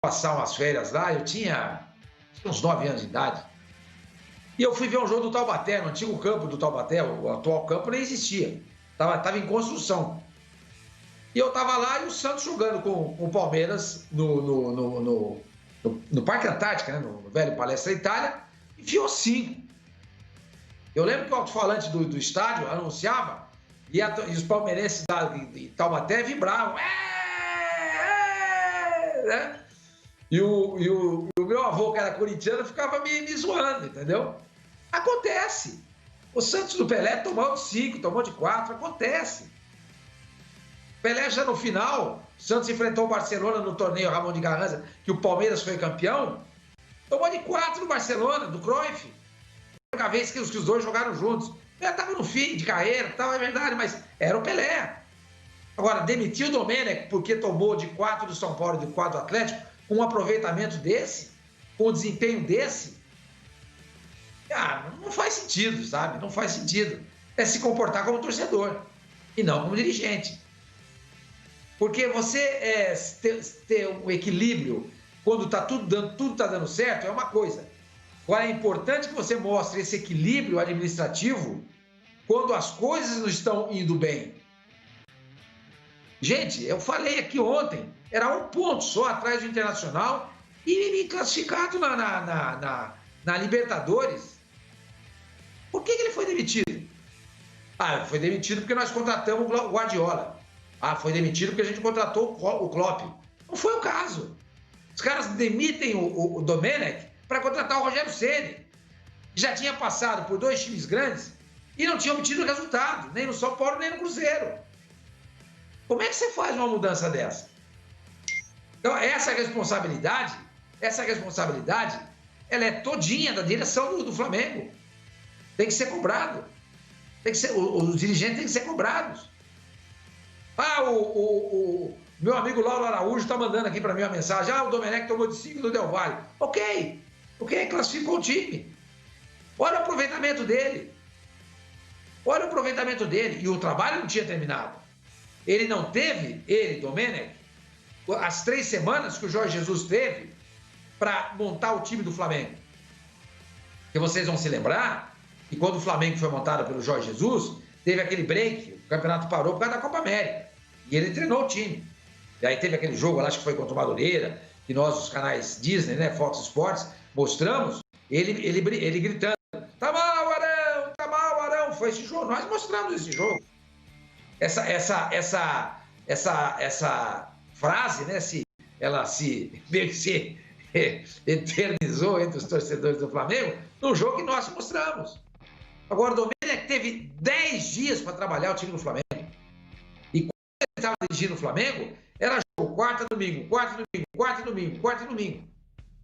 passar umas férias lá, eu tinha uns 9 anos de idade. E eu fui ver um jogo do Taubaté, no antigo campo do Taubaté, o atual campo nem existia. Tava em construção. E eu tava lá e o Santos jogando com o Palmeiras no Parque Antártica, né, no velho Palestra Itália, enfiou 5. Eu lembro que o alto-falante do estádio anunciava e os palmeirenses de Taubaté vibravam. Né? E o meu avô, que era corintiano, ficava me zoando, entendeu? Acontece. O Santos do Pelé tomou de 5, tomou de 4, acontece. Pelé já no final, o Santos enfrentou o Barcelona no torneio Ramon de Garranza, que o Palmeiras foi campeão, tomou de 4 no Barcelona, do Cruyff. Foi a vez que os dois jogaram juntos. Ele estava no fim de carreira, é verdade, mas era o Pelé. Agora, demitiu o Domenech porque tomou de 4 do São Paulo e de 4 do Atlético, com um aproveitamento desse, com um desempenho desse, não faz sentido, sabe? Não faz sentido. É se comportar como torcedor e não como dirigente. Porque você ter um equilíbrio quando tudo tá dando certo é uma coisa. Agora, é importante que você mostre esse equilíbrio administrativo quando as coisas não estão indo bem. Gente, eu falei aqui ontem, era 1 ponto só atrás do Internacional e classificado na Libertadores. Por que ele foi demitido? Foi demitido porque nós contratamos o Guardiola. Foi demitido porque a gente contratou o Klopp. Não foi o caso. Os caras demitem o Domenech para contratar o Rogério Ceni. Já tinha passado por 2 times grandes e não tinha obtido resultado, nem no São Paulo, nem no Cruzeiro. Como é que você faz uma mudança dessa? Então, essa responsabilidade, ela é todinha da direção do Flamengo. Tem que ser cobrado. Os dirigentes têm que ser cobrados. O meu amigo Lauro Araújo está mandando aqui para mim uma mensagem. O Domenech tomou de 5 do Del Valle. Ok, classificou o time. Olha o aproveitamento dele. E o trabalho não tinha terminado. Ele não teve, Domenech, as 3 semanas que o Jorge Jesus teve para montar o time do Flamengo. Porque vocês vão se lembrar que quando o Flamengo foi montado pelo Jorge Jesus, teve aquele break, o campeonato parou por causa da Copa América. E ele treinou o time. E aí teve aquele jogo, acho que foi contra o Madureira, que nós, os canais Disney, né, Fox Sports, mostramos, ele gritando, tá mal, Arão, foi esse jogo, nós mostramos esse jogo. Essa frase, né, ela se eternizou entre os torcedores do Flamengo, no jogo que nós mostramos. Agora, o Domenech teve 10 dias para trabalhar o time do Flamengo. E quando ele estava dirigindo o Flamengo, era jogo quarta, domingo.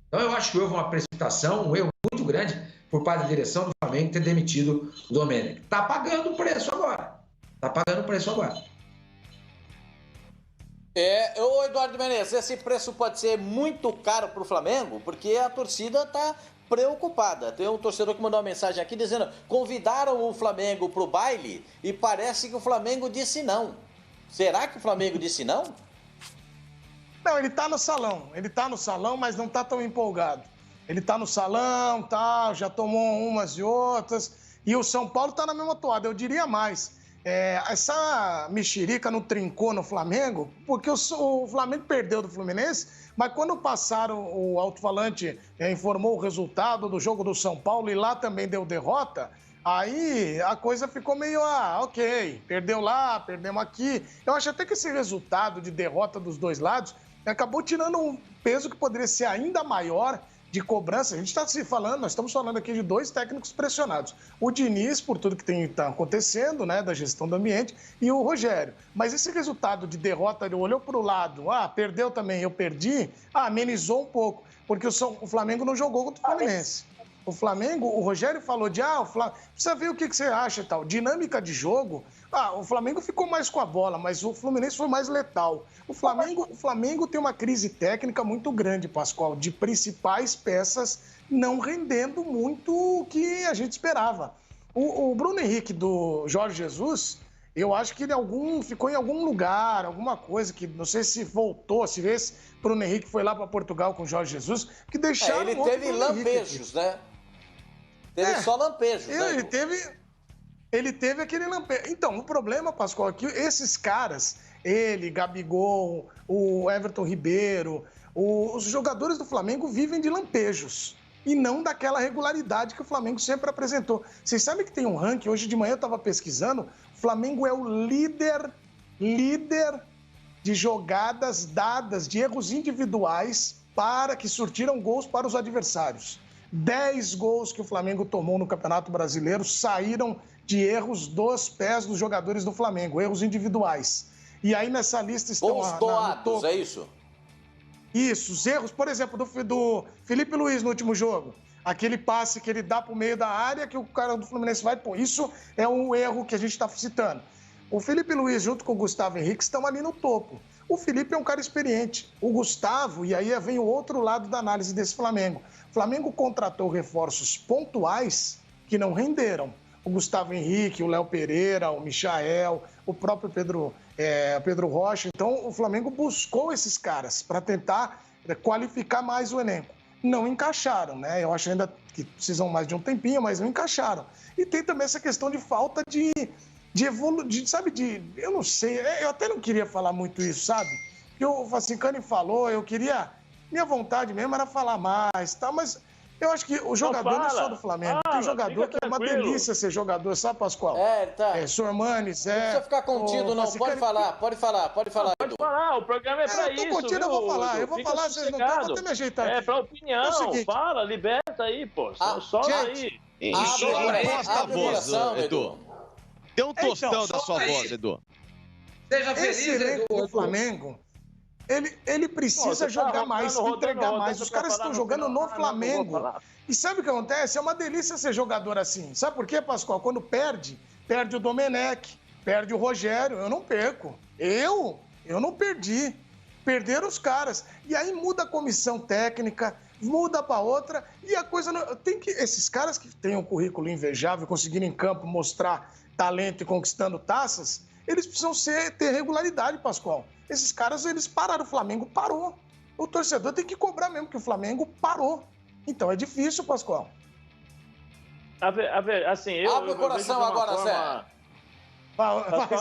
Então, eu acho que houve uma precipitação, um erro muito grande por parte da direção do Flamengo ter demitido o Domenech. Está pagando o preço agora. Ô Eduardo Menezes, esse preço pode ser muito caro para o Flamengo, porque a torcida está preocupada. Tem um torcedor que mandou uma mensagem aqui dizendo: convidaram o Flamengo para o baile e parece que o Flamengo disse não. Será que o Flamengo disse não? Não, ele está no salão, mas não está tão empolgado. Ele está no salão, tá, já tomou umas e outras, e o São Paulo está na mesma toada. Eu diria mais, essa mexerica não trincou no Flamengo, porque o Flamengo perdeu do Fluminense, mas quando passaram, o alto-falante informou o resultado do jogo do São Paulo e lá também deu derrota, aí a coisa ficou meio, ok, perdeu lá, perdemos aqui. Eu acho até que esse resultado de derrota dos dois lados acabou tirando um peso que poderia ser ainda maior de cobrança. A gente nós estamos falando aqui de 2 técnicos pressionados. O Diniz, por tudo que está acontecendo, né, da gestão do ambiente, e o Rogério. Mas esse resultado de derrota, ele olhou para o lado, perdeu também, eu perdi, amenizou um pouco, porque o Flamengo não jogou contra o Fluminense. O Flamengo, o Rogério falou precisa ver o que você acha e tal. Dinâmica de jogo, o Flamengo ficou mais com a bola, mas o Fluminense foi mais letal. O Flamengo tem uma crise técnica muito grande, Pascoal, de principais peças não rendendo muito o que a gente esperava. O Bruno Henrique do Jorge Jesus, eu acho que ele ficou em algum lugar, alguma coisa que não sei se voltou, se vê, Bruno Henrique foi lá para Portugal com o Jorge Jesus, que deixaram ele teve lampejos, né? Teve só lampejos, né? Ele teve aquele lampejo. Então, o problema, Pascoal, é que esses caras, ele, Gabigol, o Everton Ribeiro, os jogadores do Flamengo vivem de lampejos e não daquela regularidade que o Flamengo sempre apresentou. Vocês sabem que tem um ranking, hoje de manhã eu estava pesquisando, o Flamengo é o líder de jogadas dadas, de erros individuais que surtiram gols para os adversários. 10 gols que o Flamengo tomou no Campeonato Brasileiro saíram de erros dos pés dos jogadores do Flamengo, erros individuais. E aí nessa lista estão... Gols doados, é isso? Isso, os erros, por exemplo, do Felipe Luiz no último jogo. Aquele passe que ele dá para o meio da área que o cara do Fluminense vai... Pô, isso é um erro que a gente está citando. O Felipe Luiz junto com o Gustavo Henrique estão ali no topo. O Felipe é um cara experiente. O Gustavo, e aí vem o outro lado da análise desse Flamengo. O Flamengo contratou reforços pontuais que não renderam. O Gustavo Henrique, o Léo Pereira, o Michael, o próprio Pedro Rocha. Então, o Flamengo buscou esses caras para tentar qualificar mais o elenco. Não encaixaram, né? Eu acho ainda que precisam mais de um tempinho, mas não encaixaram. E tem também essa questão de falta de eu não sei, eu até não queria falar muito isso, sabe? Que o Facincani falou, minha vontade mesmo era falar mais, tá? Mas eu acho que o jogador não é só do Flamengo, tem jogador que é uma delícia ser jogador, sabe, Pascoal? Tá. Sormani, Zé... Não precisa ficar contido, não, pode falar, Edu. Pode falar, o programa é pra isso. Eu tô contido, eu vou falar, vocês não estão, vou até me ajeitar aqui. É pra opinião, fala, liberta aí, pô, só aí. Posta a voz, Edu. Dê um tostão da sua voz, Edu. Seja feliz, esse elenco do Flamengo, ele precisa jogar mais, entregar mais. Os caras estão jogando no Flamengo. E sabe o que acontece? É uma delícia ser jogador assim. Sabe por quê, Pascoal? Quando perde o Domenech, perde o Rogério. Eu não perco. Eu não perdi. Perderam os caras. E aí muda a comissão técnica, muda para outra. E a coisa não... Esses caras que têm um currículo invejável, conseguirem em campo mostrar talento e conquistando taças, eles precisam ter regularidade, Pascoal. Esses caras, eles pararam, o Flamengo parou. O torcedor tem que cobrar mesmo que o Flamengo parou. Então é difícil, Pascoal. Assim, abre o coração agora, Zé.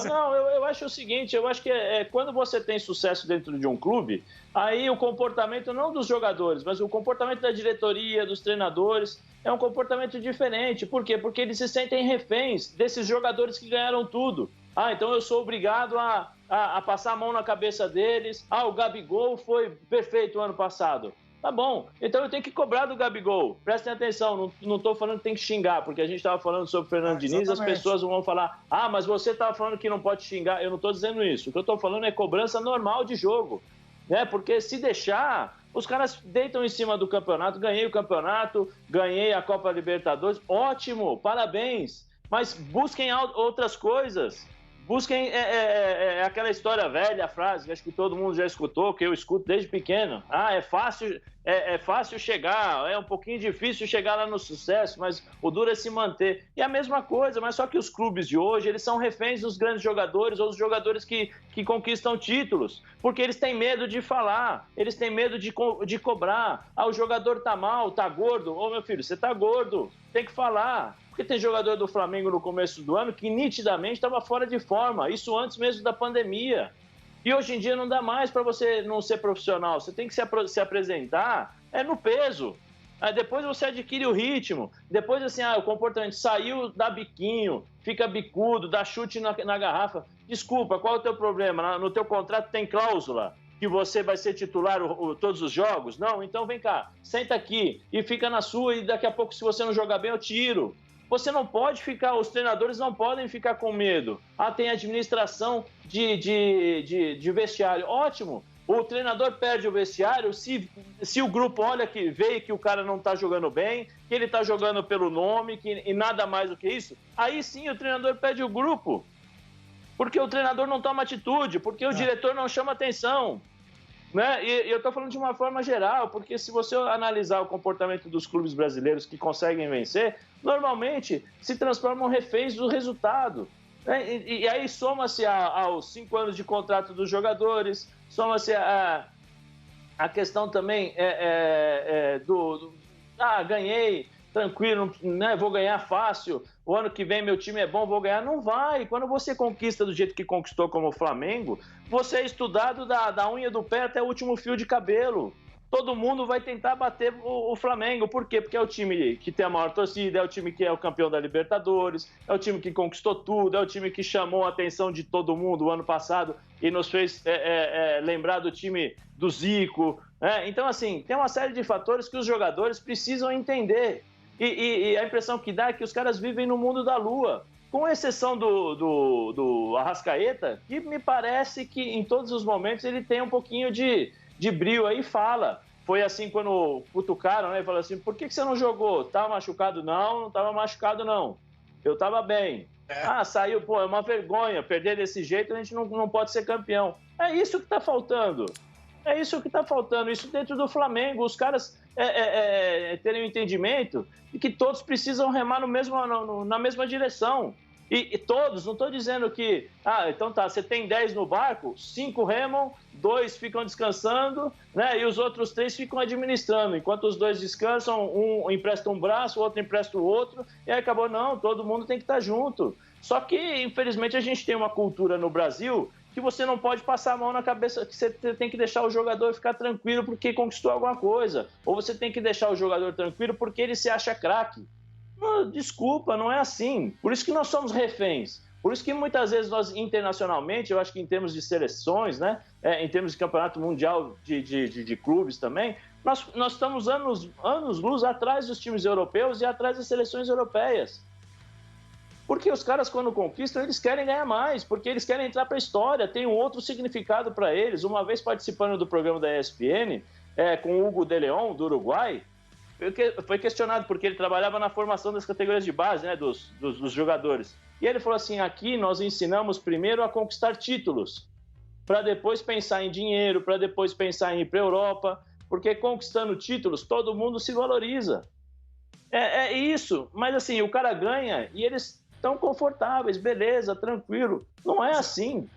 Não, eu acho o seguinte, eu acho que quando você tem sucesso dentro de um clube, aí o comportamento não dos jogadores, mas o comportamento da diretoria, dos treinadores, é um comportamento diferente. Por quê? Porque eles se sentem reféns desses jogadores que ganharam tudo. Então eu sou obrigado a passar a mão na cabeça deles. O Gabigol foi perfeito ano passado. Tá bom, então eu tenho que cobrar do Gabigol. Prestem atenção, não estou falando que tem que xingar, porque a gente estava falando sobre o Fernando Diniz, as pessoas vão falar, mas você estava falando que não pode xingar. Eu não estou dizendo isso. O que eu estou falando é cobrança normal de jogo, né? Porque se deixar, os caras deitam em cima do campeonato. Ganhei o campeonato, ganhei a Copa Libertadores, ótimo, parabéns. Mas busquem outras coisas. Busquem aquela história velha, a frase que acho que todo mundo já escutou, que eu escuto desde pequeno. É fácil chegar, é um pouquinho difícil chegar lá no sucesso, mas o duro é se manter. E a mesma coisa, mas só que os clubes de hoje, eles são reféns dos grandes jogadores ou dos jogadores que conquistam títulos, porque eles têm medo de falar, eles têm medo de cobrar. O jogador tá mal, tá gordo. Meu filho, você tá gordo, tem que falar. Porque tem jogador do Flamengo no começo do ano que nitidamente estava fora de forma, isso antes mesmo da pandemia. E hoje em dia não dá mais para você não ser profissional, você tem que se apresentar no peso. Aí depois você adquire o ritmo, depois assim, o comportamento saiu, dá biquinho, fica bicudo, dá chute na garrafa. Desculpa, qual é o teu problema? No teu contrato tem cláusula que você vai ser titular todos os jogos? Não? Então vem cá, senta aqui e fica na sua e daqui a pouco se você não jogar bem eu tiro. Você não pode ficar, os treinadores não podem ficar com medo. Tem administração de vestiário. Ótimo, o treinador perde o vestiário se o grupo vê que o cara não está jogando bem, que ele está jogando pelo nome, e nada mais do que isso. Aí sim o treinador perde o grupo. Porque o treinador não toma atitude, porque o diretor não chama atenção. Né? E eu estou falando de uma forma geral, porque se você analisar o comportamento dos clubes brasileiros que conseguem vencer, normalmente se transformam reféns do resultado. Né? E aí soma-se aos 5 anos de contrato dos jogadores, soma-se a questão também ganhei, tranquilo, né, vou ganhar fácil, o ano que vem meu time é bom, vou ganhar. Não vai. Quando você conquista do jeito que conquistou como o Flamengo, você é estudado da unha do pé até o último fio de cabelo. Todo mundo vai tentar bater o Flamengo. Por quê? Porque é o time que tem a maior torcida, é o time que é o campeão da Libertadores, é o time que conquistou tudo, é o time que chamou a atenção de todo mundo o ano passado e nos fez lembrar do time do Zico. Então, assim, tem uma série de fatores que os jogadores precisam entender. E a impressão que dá é que os caras vivem no mundo da lua. Com exceção do Arrascaeta, que me parece que em todos os momentos ele tem um pouquinho de brio aí, fala. Foi assim quando cutucaram, né? Falaram assim, por que você não jogou? Tava machucado? Não tava machucado, não. Eu tava bem. Saiu, é uma vergonha. Perder desse jeito, a gente não pode ser campeão. É isso que tá faltando. É isso que tá faltando. Isso dentro do Flamengo. Os caras terem um entendimento de que todos precisam remar na mesma direção. E todos, não estou dizendo que... então tá, você tem 10 no barco, 5 remam, 2 ficam descansando, né? E os outros 3 ficam administrando. Enquanto os 2 descansam, um empresta um braço, o outro empresta o outro, e aí acabou. Não, todo mundo tem que estar junto. Só que, infelizmente, a gente tem uma cultura no Brasil que você não pode passar a mão na cabeça, que você tem que deixar o jogador ficar tranquilo porque conquistou alguma coisa. Ou você tem que deixar o jogador tranquilo porque ele se acha craque. Desculpa, não é assim. Por isso que nós somos reféns. Por isso que muitas vezes nós, internacionalmente, eu acho que em termos de seleções, né, em termos de campeonato mundial de clubes também, nós estamos anos-luz atrás dos times europeus e atrás das seleções europeias. Porque os caras, quando conquistam, eles querem ganhar mais, porque eles querem entrar para a história, tem um outro significado para eles. Uma vez participando do programa da ESPN, com o Hugo de León, do Uruguai, foi questionado porque ele trabalhava na formação das categorias de base, né, dos jogadores. E ele falou assim, aqui nós ensinamos primeiro a conquistar títulos, para depois pensar em dinheiro, para depois pensar em ir para a Europa, porque conquistando títulos todo mundo se valoriza. É isso, mas assim, o cara ganha e eles estão confortáveis, beleza, tranquilo. Não é assim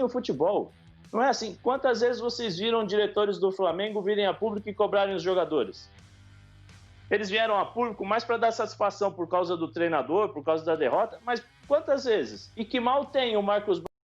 o futebol. Não é assim. Quantas vezes vocês viram diretores do Flamengo virem a público e cobrarem os jogadores? Eles vieram a público mais para dar satisfação por causa do treinador, por causa da derrota, mas quantas vezes? E que mal tem o Marcos